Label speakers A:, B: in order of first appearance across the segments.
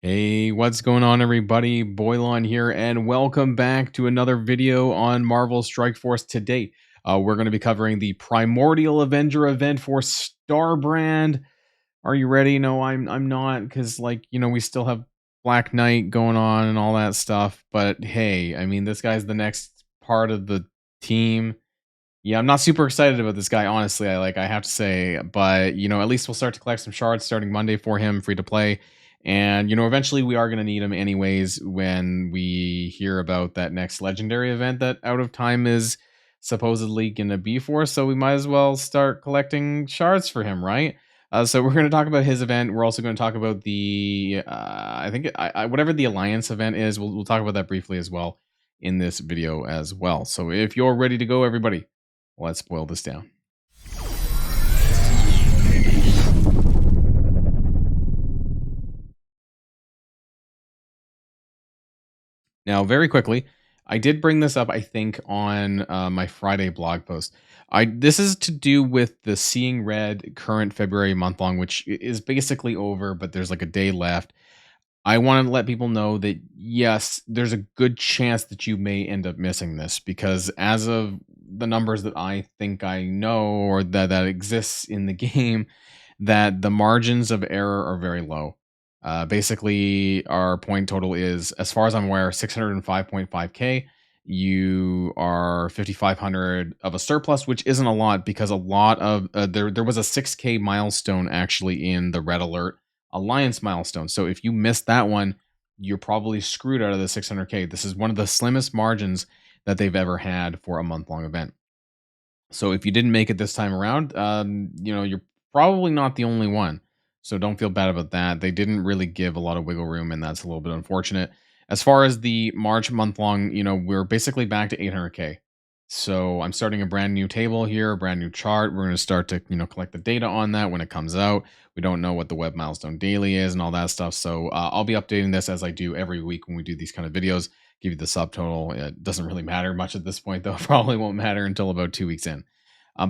A: Hey, what's going on, everybody? Boilon here, and welcome back to another video on Marvel Strike Force. Today, we're going to be covering the Primordial Avenger event for STARBRAND. Are you ready? No, I'm not, because we still have Black Knight going on and all that stuff. But hey, I mean, this guy's the next part of the team. Yeah, I'm not super excited about this guy, honestly. I have to say, but at least we'll start to collect some shards starting Monday for him, free to play. And eventually we are going to need him anyways when we hear about that next legendary event that Out of Time is supposedly going to be for. So we might as well start collecting shards for him, right? So we're going to talk about his event. We're also going to talk about the whatever the Alliance event is. We'll talk about that briefly as well in this video as well. So if you're ready to go, everybody, let's boil this down. Now, very quickly, I did bring this up, I think, on my Friday blog post. This is to do with the Seeing Red current February month long, which is basically over, but there's like a day left. I want to let people know that, yes, there's a good chance that you may end up missing this, because as of the numbers that I think I know, or that exists in the game, that the margins of error are very low. Basically, our point total is, as far as I'm aware, 605.5k. You are 5,500 of a surplus, which isn't a lot, because a lot of there was a 6k milestone actually in the Red Alert Alliance milestone. So if you missed that one, you're probably screwed out of the 600k. This is one of the slimmest margins that they've ever had for a month-long event. So if you didn't make it this time around, you're probably not the only one. So don't feel bad about that. They didn't really give a lot of wiggle room, and that's a little bit unfortunate. As far as the March month-long, we're basically back to 800k. So I'm starting a brand new table here, a brand new chart. We're going to start to, collect the data on that when it comes out. We don't know what the web milestone daily is and all that stuff. So I'll be updating this as I do every week when we do these kind of videos. Give you the subtotal. It doesn't really matter much at this point, though. Probably won't matter until about 2 weeks in.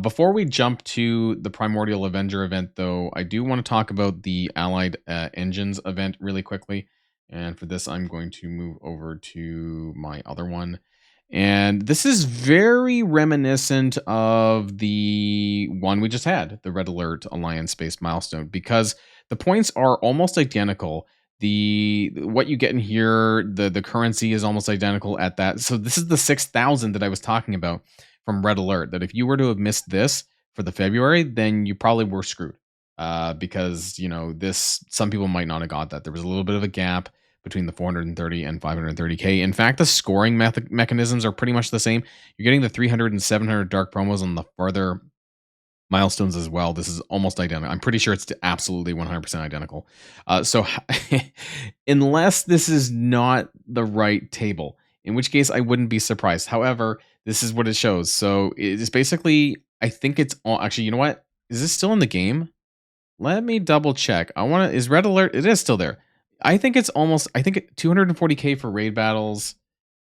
A: Before we jump to the Primordial Avenger event, though, I do want to talk about the Allied Engines event really quickly. And for this, I'm going to move over to my other one. And this is very reminiscent of the one we just had, the Red Alert Alliance Space Milestone, because the points are almost identical. What you get in here, the currency is almost identical at that. So this is the 6,000 that I was talking about from Red Alert, that if you were to have missed this for the February, then you probably were screwed. Because some people might not have got that. There was a little bit of a gap between the 430 and 530k. In fact, the scoring mechanisms are pretty much the same. You're getting the 300 and 700 dark promos on the farther milestones as well. This is almost identical. I'm pretty sure it's absolutely 100% identical. So unless this is not the right table, in which case I wouldn't be surprised. However, this is what it shows. So it's basically, I think it's all, actually, you know what? Is this still in the game? Let me double check. Is Red Alert? It is still there. I think it's almost, 240k for raid battles.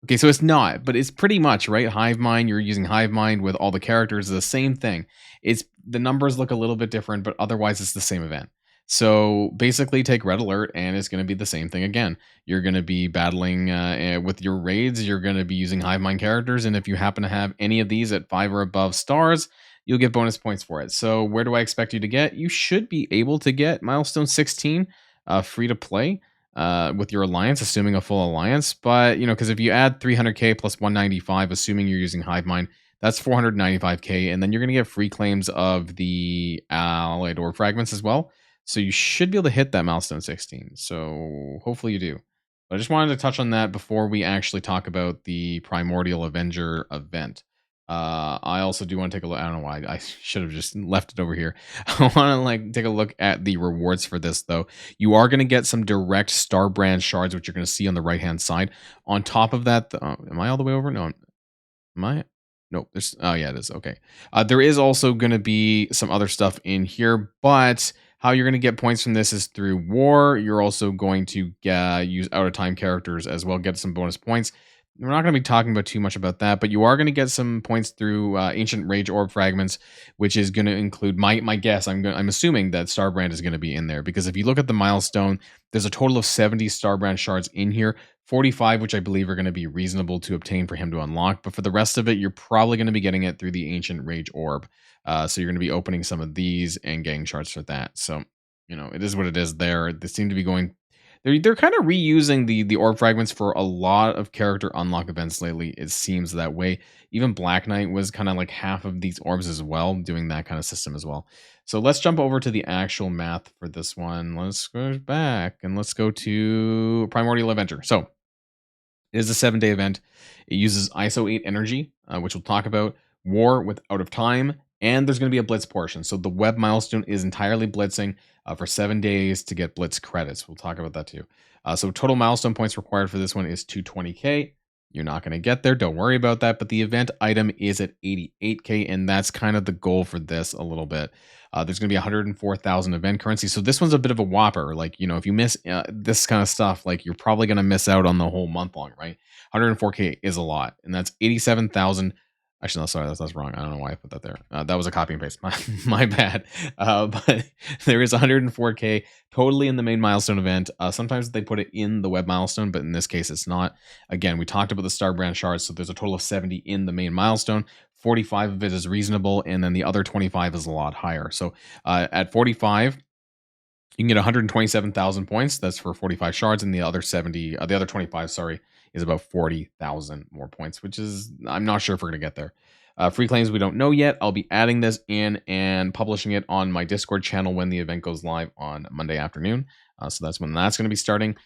A: Okay, so it's not, but it's pretty much, right? Hive Mind, you're using Hive Mind with all the characters, the same thing. It's the numbers look a little bit different, but otherwise it's the same event. So basically take Red Alert and it's going to be the same thing again. You're going to be battling with your raids. You're going to be using Hive Mind characters. And if you happen to have any of these at 5 or above stars, you'll get bonus points for it. So where do I expect you to get? You should be able to get milestone 16 free to play with your alliance, assuming a full alliance. But, because if you add 300k plus 195, assuming you're using Hive Mind, that's 495k. And then you're going to get free claims of the Allied Orb Fragments as well. So you should be able to hit that milestone 16. So hopefully you do. But I just wanted to touch on that before we actually talk about the Primordial Avenger event. I also do want to take a look. I don't know why I should have just left it over here. I want to take a look at the rewards for this, though. You are going to get some direct STARBRAND shards, which you're going to see on the right hand side. On top of that, am I all the way over? No, am I? Nope. Oh yeah, it is. Okay. There is also going to be some other stuff in here, but how you're going to get points from this is through war. You're also going to use out of time characters as well, get some bonus points. we're not going to be talking about too much about that, but you are going to get some points through Ancient Rage Orb fragments, which is going to include my guess. I'm assuming that Starbrand is going to be in there because if you look at the milestone, there's a total of 70 Starbrand shards in here, 45 which I believe are going to be reasonable to obtain for him to unlock. But for the rest of it, you're probably going to be getting it through the Ancient Rage Orb. So you're going to be opening some of these and getting shards for that. So it is what it is. They seem to be going they're kind of reusing the orb fragments for a lot of character unlock events lately. It seems that way. Even Black Knight was kind of like half of these orbs as well, doing that kind of system as well. So let's jump over to the actual math for this one. Let's go back and let's go to Primordial Avenger. So it is a 7-day event. It uses ISO 8 energy, which we'll talk about. War with Out of Time, and there's going to be a blitz portion. So the web milestone is entirely blitzing for 7 days to get blitz credits. We'll talk about that too. So total milestone points required for this one is 220k. You're not going to get there. Don't worry about that. But the event item is at 88k, and that's kind of the goal for this a little bit. There's going to be 104,000 event currency. So this one's a bit of a whopper. Like, if you miss this kind of stuff, like you're probably going to miss out on the whole month long, right? 104k is a lot, and that's 87,000. Actually, no, sorry, that's wrong. I don't know why I put that there. That was a copy and paste. My bad. But there is 104k totally in the main milestone event. Sometimes they put it in the web milestone, but in this case, it's not. Again, we talked about the STARBRAND shards, so there's a total of 70 in the main milestone. 45 of it is reasonable, and then the other 25 is a lot higher. So at 45, you can get 127,000 points. That's for 45 shards, and the other 25, sorry, is about 40,000 more points, which is, I'm not sure if we're going to get there. Free claims, we don't know yet. I'll be adding this in and publishing it on my Discord channel when the event goes live on Monday afternoon. So that's when that's going to be starting.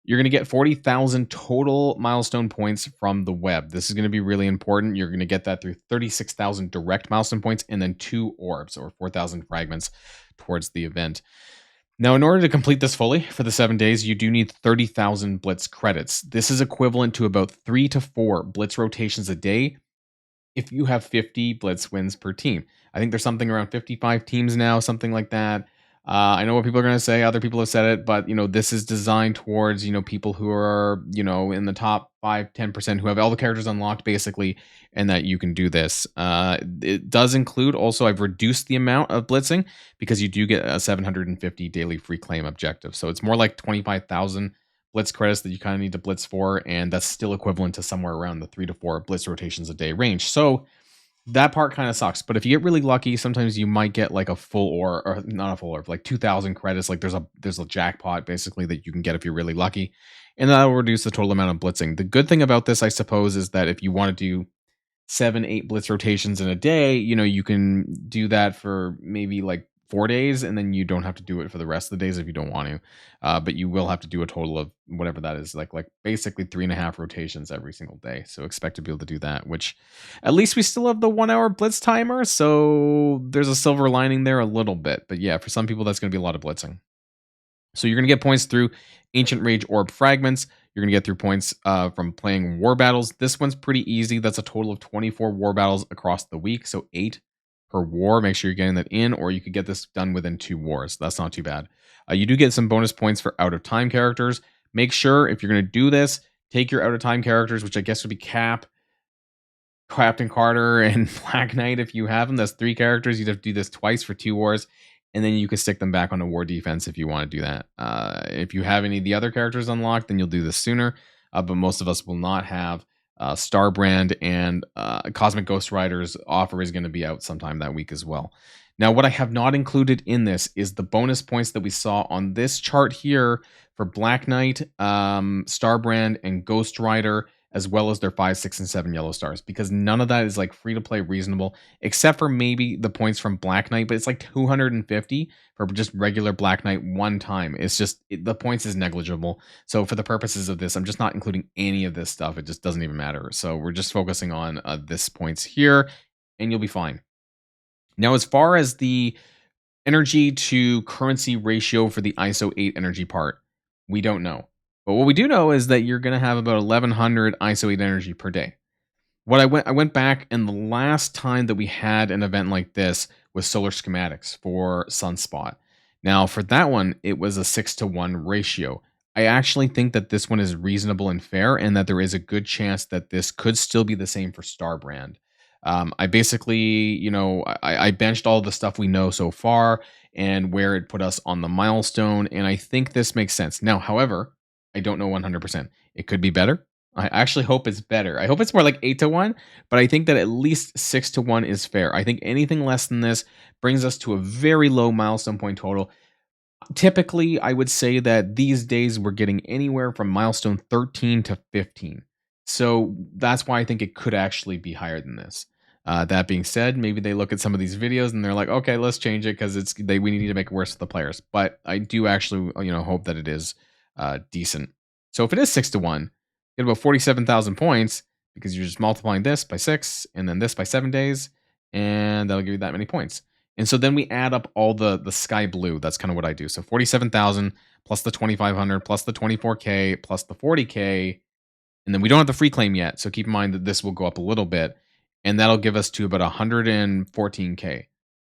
A: You're going to get 40,000 total milestone points from the web. This is going to be really important. You're going to get that through 36,000 direct milestone points and then 2 orbs or 4,000 fragments towards the event. Now, in order to complete this fully for the 7 days, you do need 30,000 Blitz credits. This is equivalent to about 3 to 4 Blitz rotations a day if you have 50 Blitz wins per team. I think there's something around 55 teams now, something like that. I know what people are going to say. Other people have said it, but this is designed towards people who are in the top 5-10% who have all the characters unlocked basically, and that you can do this. It does include also, I've reduced the amount of blitzing because you do get a 750 daily free claim objective. So it's more like 25,000 blitz credits that you kind of need to blitz for, and that's still equivalent to somewhere around the 3 to 4 blitz rotations a day range. So that part kind of sucks, but if you get really lucky, sometimes you might get like a full or not a full orb, like 2,000 credits. Like there's a jackpot basically that you can get if you're really lucky, and that'll reduce the total amount of blitzing. The good thing about this, I suppose, is that if you want to do 7-8 blitz rotations in a day, you can do that for maybe like 4 days, and then you don't have to do it for the rest of the days if you don't want to. But you will have to do a total of whatever that is, like basically 3.5 rotations every single day. So expect to be able to do that, which at least we still have the 1 hour blitz timer. So there's a silver lining there a little bit. But yeah, for some people, that's going to be a lot of blitzing. So you're going to get points through Ancient Rage Orb fragments. You're going to get through points from playing war battles. This one's pretty easy. That's a total of 24 war battles across the week. So 8 per war. Make sure you're getting that in, or you could get this done within 2 wars. That's not too bad. You do get some bonus points for out of time characters. Make sure if you're going to do this, take your out of time characters, which I guess would be Cap, Captain Carter, and Black Knight if you have them. That's 3 characters. You'd have to do this twice for 2 wars, and then you can stick them back on a war defense if you want to do that. If you have any of the other characters unlocked, then you'll do this sooner. But most of us will not have. STARBRAND and Cosmic Ghost Rider's offer is going to be out sometime that week as well. Now, what I have not included in this is the bonus points that we saw on this chart here for Black Knight, STARBRAND, and Ghost Rider, as well as their 5, 6, and 7 yellow stars, because none of that is like free to play reasonable, except for maybe the points from Black Knight, but it's like 250 for just regular Black Knight one time. It's just, the points is negligible. So for the purposes of this, I'm just not including any of this stuff. It just doesn't even matter. So we're just focusing on this points here, and you'll be fine. Now, as far as the energy to currency ratio for the ISO 8 energy part, we don't know. But what we do know is that you're going to have about 1,100 ISO 8 energy per day. I went back, and the last time that we had an event like this was Solar Schematics for Sunspot. Now, for that one, it was a 6-to-1 ratio. I actually think that this one is reasonable and fair, and that there is a good chance that this could still be the same for STARBRAND. I basically, I benched all the stuff we know so far and where it put us on the milestone, and I think this makes sense. Now, however, I don't know 100%. It could be better. I actually hope it's better. I hope it's more like 8-1, but I think that at least 6-1 is fair. I think anything less than this brings us to a very low milestone point total. Typically, I would say that these days we're getting anywhere from milestone 13 to 15. So that's why I think it could actually be higher than this. That being said, maybe they look at some of these videos and they're like, okay, let's change it because we need to make it worse for the players. But I do actually, hope that it is decent. So if it is 6-1, get about 47,000 points because you're just multiplying this by 6 and then this by 7 days, and that'll give you that many points. And so then we add up all the sky blue. That's kind of what I do. So 47,000 plus the 2,500 plus the 24K plus the 40K. And then we don't have the free claim yet. So keep in mind that this will go up a little bit. And that'll give us to about 114K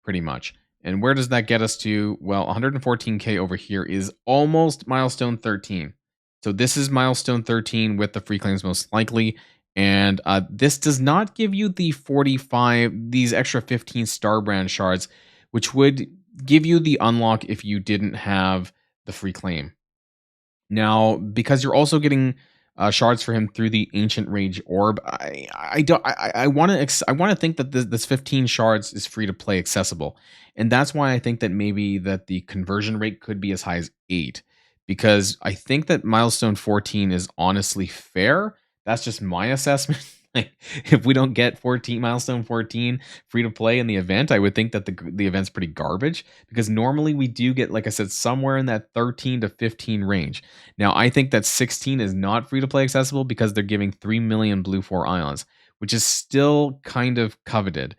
A: pretty much. And where does that get us to? Well, 114K over here is almost milestone 13. So this is milestone 13 with the free claims most likely. And this does not give you the 45, these extra 15 STARBRAND shards, which would give you the unlock if you didn't have the free claim. Now, because you're also getting shards for him through the Ancient Rage Orb, I want to think that this 15 shards is free to play accessible, and that's why I think that maybe that the conversion rate could be as high as 8, because I think that milestone 14 is honestly fair. That's just my assessment. Like, if we don't get milestone 14 free to play in the event, I would think that the event's pretty garbage, because normally we do get, like I said, somewhere in that 13 to 15 range. Now, I think that 16 is not free to play accessible because they're giving 3 million Blue 4 ions, which is still kind of coveted.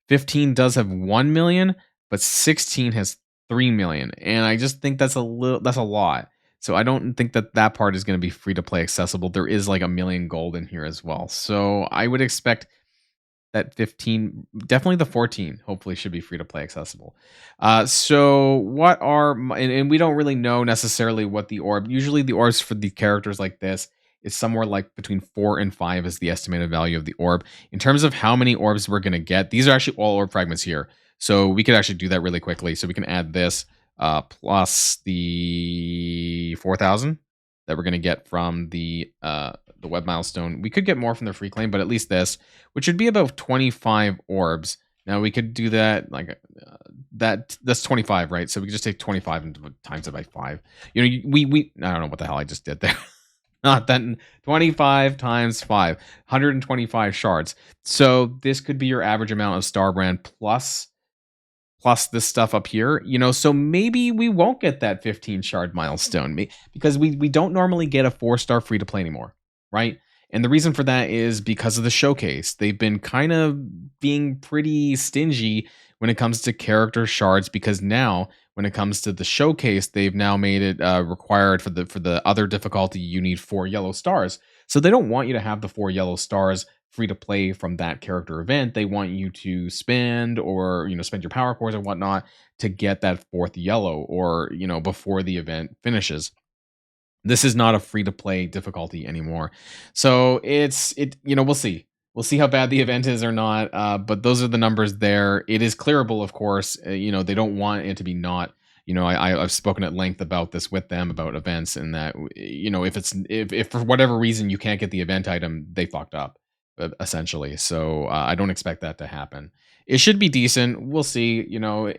A: 15 does have 1 million, but 16 has 3 million. And I just think that's a lot. So I don't think that part is going to be free to play accessible. There is like 1 million gold in here as well. So I would expect that 15, definitely the 14, hopefully should be free to play accessible. So what are, and we don't really know necessarily what the orb, usually the orbs for the characters like this is somewhere like between 4 and 5 is the estimated value of the orb. In terms of how many orbs we're going to get, these are actually all orb fragments here. So we could actually do that really quickly. So we can add this plus the 4,000 that we're going to get from the web milestone. We could get more from the free claim, but at least this, which would be about 25 orbs. Now we could do that like that's 25, right? So we could just take 25 and times it by 5. You know, we I don't know what the hell I just did there. Not that 25 times 5, 125 shards. So this could be your average amount of STARBRAND plus this stuff up here, so maybe we won't get that 15 shard milestone because we don't normally get a 4-star free to play anymore, right? And the reason for that is because of the showcase. They've been kind of being pretty stingy when it comes to character shards, because now when it comes to the showcase, they've now made it required for the other difficulty, you need 4 yellow stars. So they don't want you to have the 4 yellow stars free to play from that character event. They want you to spend spend your power cores and whatnot to get that 4th yellow, or before the event finishes. This is not a free to play difficulty anymore. So we'll see. We'll see how bad the event is or not. But those are the numbers there. It is clearable, of course. They don't want it to be not. I've spoken at length about this with them about events, and that if for whatever reason you can't get the event item, they fucked up essentially. So I don't expect that to happen. It should be decent. We'll see.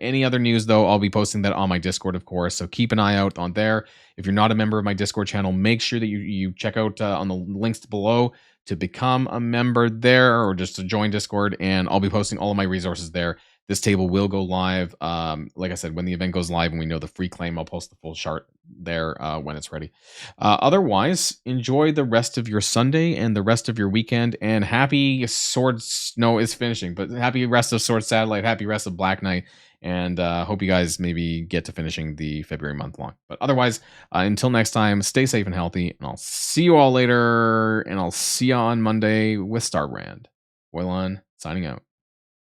A: Any other news though, I'll be posting that on my Discord, of course. So keep an eye out on there. If you're not a member of my Discord channel, make sure that you check out on the links below to become a member there, or just to join Discord. And I'll be posting all of my resources there. This table will go live. Like I said, when the event goes live and we know the free claim, I'll post the full chart there when it's ready. Otherwise, enjoy the rest of your Sunday and the rest of your weekend. And happy Swords. No, it's finishing, but happy rest of Sword Satellite. Happy rest of Black Knight. And hope you guys maybe get to finishing the February month long. But otherwise, until next time, stay safe and healthy. And I'll see you all later. And I'll see you on Monday with STARBRAND. Boilon signing out.